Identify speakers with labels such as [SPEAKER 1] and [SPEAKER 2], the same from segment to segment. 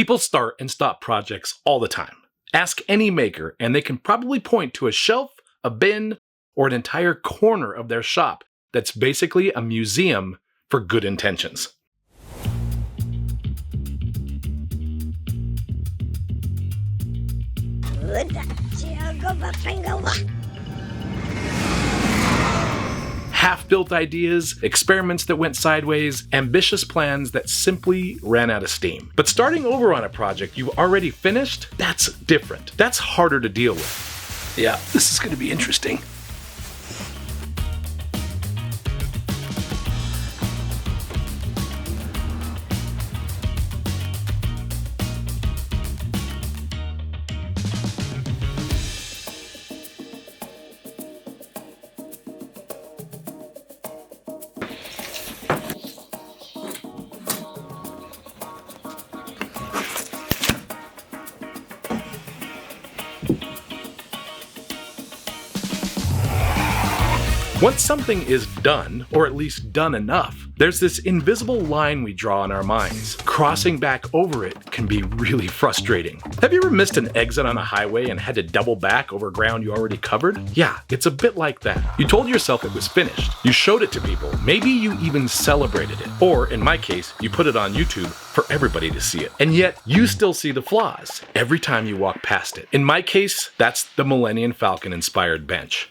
[SPEAKER 1] People start and stop projects all the time. Ask any maker, and they can probably point to a shelf, a bin, or an entire corner of their shop that's basically a museum for good intentions. Half-built ideas, experiments that went sideways, ambitious plans that simply ran out of steam. But starting over on a project you've already finished, that's different. That's harder to deal with. Yeah, this is going to be interesting. Once something is done, or at least done enough, there's this invisible line we draw in our minds. Crossing back over it can be really frustrating. Have you ever missed an exit on a highway and had to double back over ground you already covered? Yeah, it's a bit like that. You told yourself it was finished. You showed it to people. Maybe you even celebrated it. Or, in my case, you put it on YouTube for everybody to see it. And yet, you still see the flaws every time you walk past it. In my case, that's the Millennium Falcon inspired bench.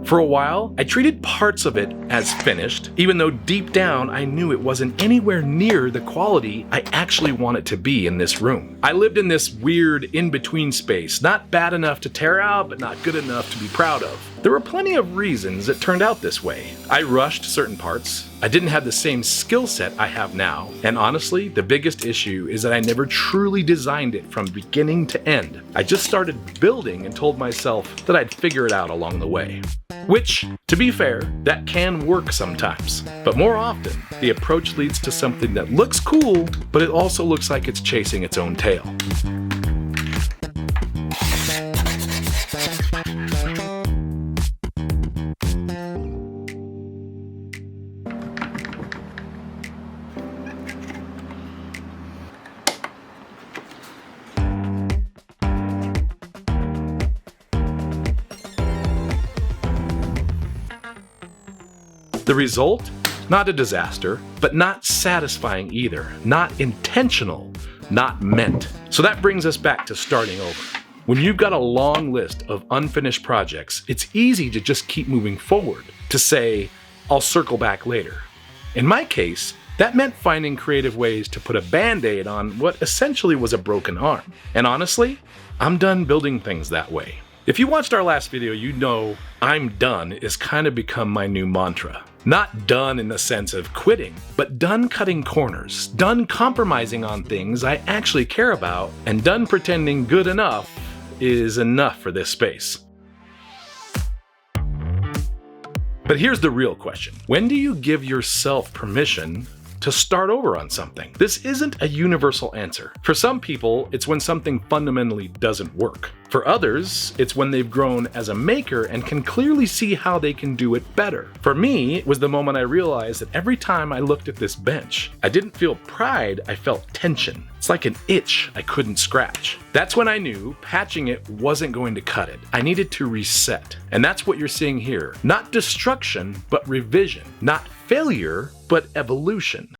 [SPEAKER 1] For a while, I treated parts of it as finished, even though deep down I knew it wasn't anywhere near the quality I actually want it to be in this room. I lived in this weird in-between space, not bad enough to tear out, but not good enough to be proud of. There were plenty of reasons it turned out this way. I rushed certain parts. I didn't have the same skill set I have now. And honestly, the biggest issue is that I never truly designed it from beginning to end. I just started building and told myself that I'd figure it out along the way. Which, to be fair, that can work sometimes. But more often, the approach leads to something that looks cool, but it also looks like it's chasing its own tail. The result? Not a disaster, but not satisfying either. Not intentional, not meant. So that brings us back to starting over. When you've got a long list of unfinished projects, it's easy to just keep moving forward, to say, I'll circle back later. In my case, that meant finding creative ways to put a band-aid on what essentially was a broken arm. And honestly, I'm done building things that way. If you watched our last video, you know I'm done is kind of become my new mantra. Not done in the sense of quitting, but done cutting corners, done compromising on things I actually care about, and done pretending good enough is enough for this space. But here's the real question. When do you give yourself permission to start over on something? This isn't a universal answer. For some people, it's when something fundamentally doesn't work. For others, it's when they've grown as a maker and can clearly see how they can do it better. For me, it was the moment I realized that every time I looked at this bench, I didn't feel pride, I felt tension. It's like an itch I couldn't scratch. That's when I knew patching it wasn't going to cut it. I needed to reset. And that's what you're seeing here. Not destruction, but revision. Not failure, but evolution.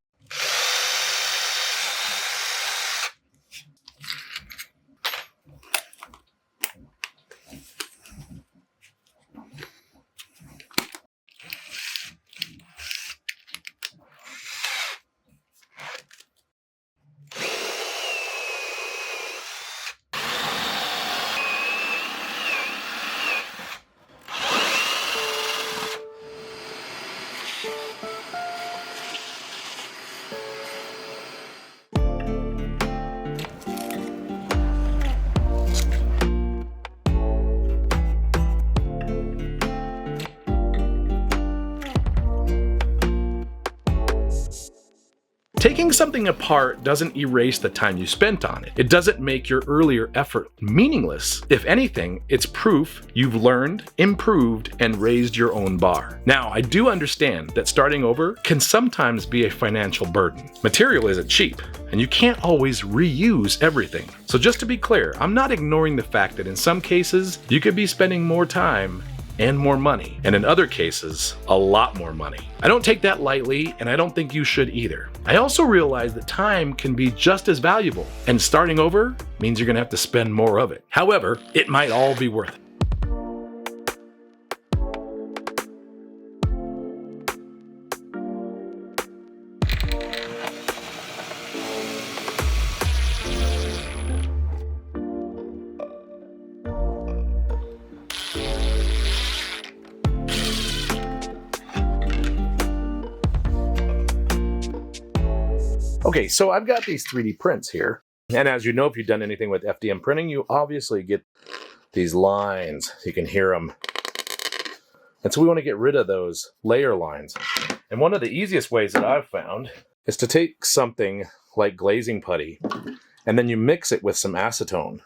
[SPEAKER 1] Taking something apart doesn't erase the time you spent on it. It doesn't make your earlier effort meaningless. If anything, it's proof you've learned, improved, and raised your own bar. Now, I do understand that starting over can sometimes be a financial burden. Material isn't cheap, and you can't always reuse everything. So just to be clear, I'm not ignoring the fact that in some cases, you could be spending more time and more money, and in other cases, a lot more money. I don't take that lightly, and I don't think you should either. I also realize that time can be just as valuable, and starting over means you're gonna have to spend more of it. However, it might all be worth it. Okay, so I've got these 3D prints here. And as you know, if you've done anything with FDM printing, you obviously get these lines. You can hear them. And so we want to get rid of those layer lines. And one of the easiest ways that I've found is to take something like glazing putty, and then you mix it with some acetone,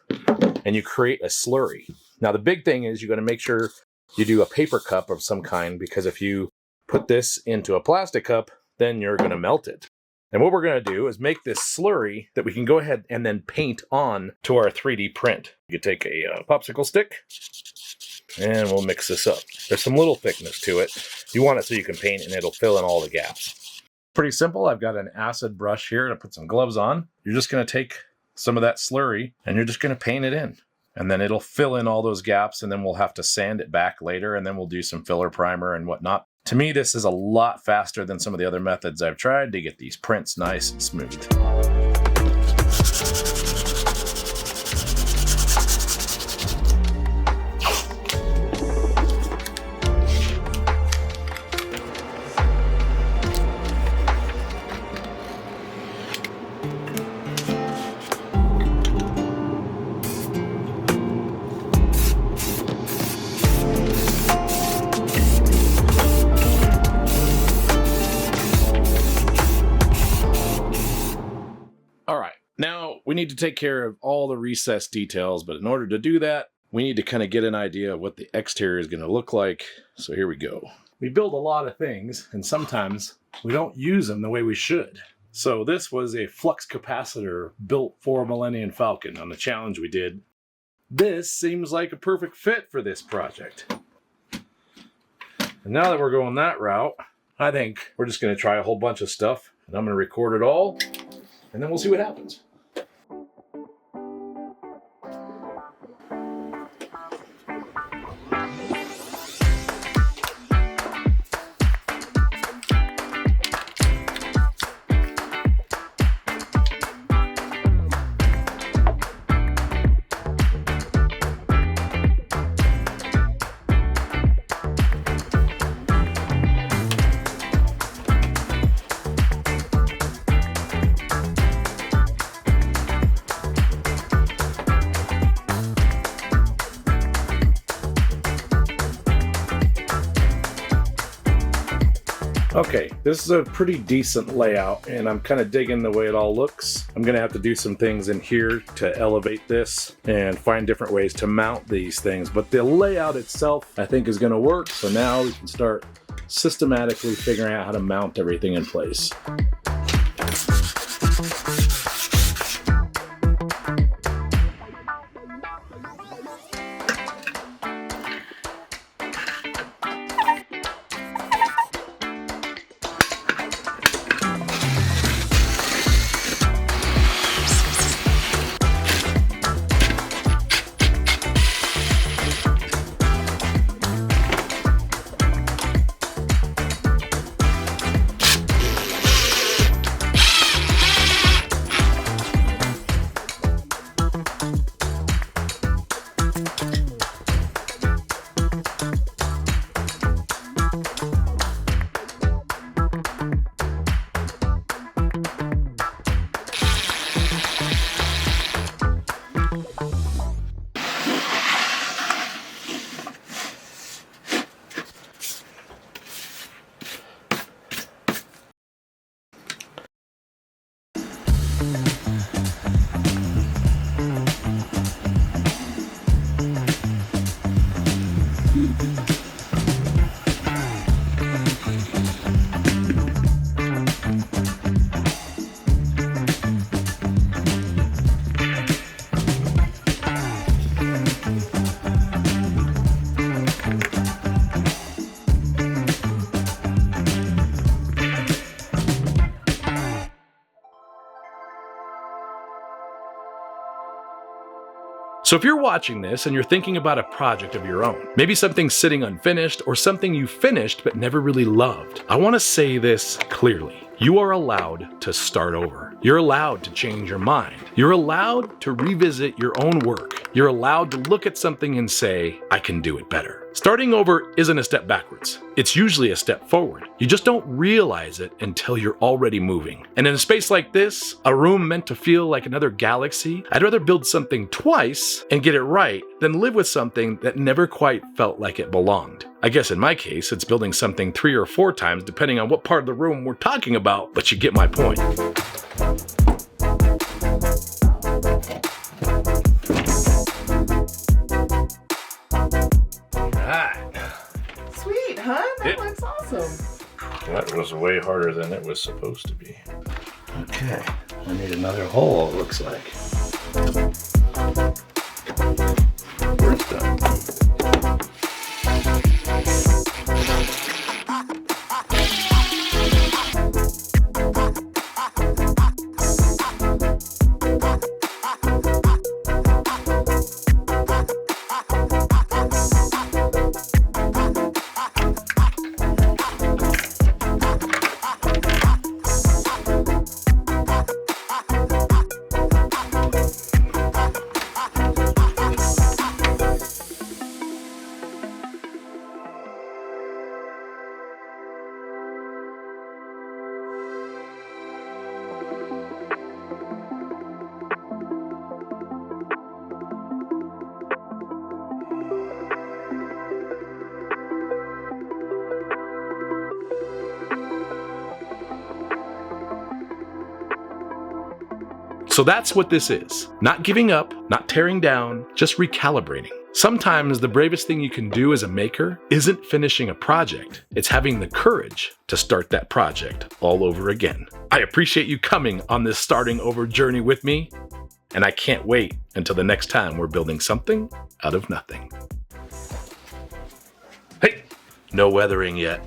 [SPEAKER 1] and you create a slurry. Now, the big thing is you're going to make sure you do a paper cup of some kind, because if you put this into a plastic cup, then you're going to melt it. And what we're going to do is make this slurry that we can go ahead and then paint on to our 3D print. You can take a popsicle stick, and we'll mix this up. There's some little thickness to it. You want it so you can paint and it'll fill in all the gaps. Pretty simple. I've got an acid brush here to put some gloves on. You're just going to take some of that slurry and you're just going to paint it in. And then it'll fill in all those gaps, and then we'll have to sand it back later, and then we'll do some filler primer and whatnot. To me, this is a lot faster than some of the other methods I've tried to get these prints nice and smooth. We need to take care of all the recessed details, but in order to do that, we need to kind of get an idea of what the exterior is going to look like. So here we go. We build a lot of things, and sometimes we don't use them the way we should. So this was a flux capacitor built for Millennium Falcon on the challenge we did. This seems like a perfect fit for this project. And now that we're going that route, I think we're just going to try a whole bunch of stuff, and I'm going to record it all, and then we'll see what happens. Okay, this is a pretty decent layout, and I'm kind of digging the way it all looks. I'm going to have to do some things in here to elevate this and find different ways to mount these things, but the layout itself I think is going to work. So now we can start systematically figuring out how to mount everything in place. So if you're watching this and you're thinking about a project of your own, maybe something sitting unfinished or something you finished but never really loved, I want to say this clearly. You are allowed to start over. You're allowed to change your mind. You're allowed to revisit your own work. You're allowed to look at something and say, I can do it better. Starting over isn't a step backwards. It's usually a step forward. You just don't realize it until you're already moving. And in a space like this, a room meant to feel like another galaxy, I'd rather build something twice and get it right than live with something that never quite felt like it belonged. I guess in my case, it's building something 3 or 4 times depending on what part of the room we're talking about, but you get my point.
[SPEAKER 2] Sweet, huh? That looks awesome.
[SPEAKER 3] That was way harder than it was supposed to be.
[SPEAKER 1] Okay, I need another hole, it looks like.
[SPEAKER 3] We're done.
[SPEAKER 1] So that's what this is. Not giving up, not tearing down, just recalibrating. Sometimes the bravest thing you can do as a maker isn't finishing a project. It's having the courage to start that project all over again. I appreciate you coming on this starting over journey with me, and I can't wait until the next time we're building something out of nothing. Hey, no weathering yet.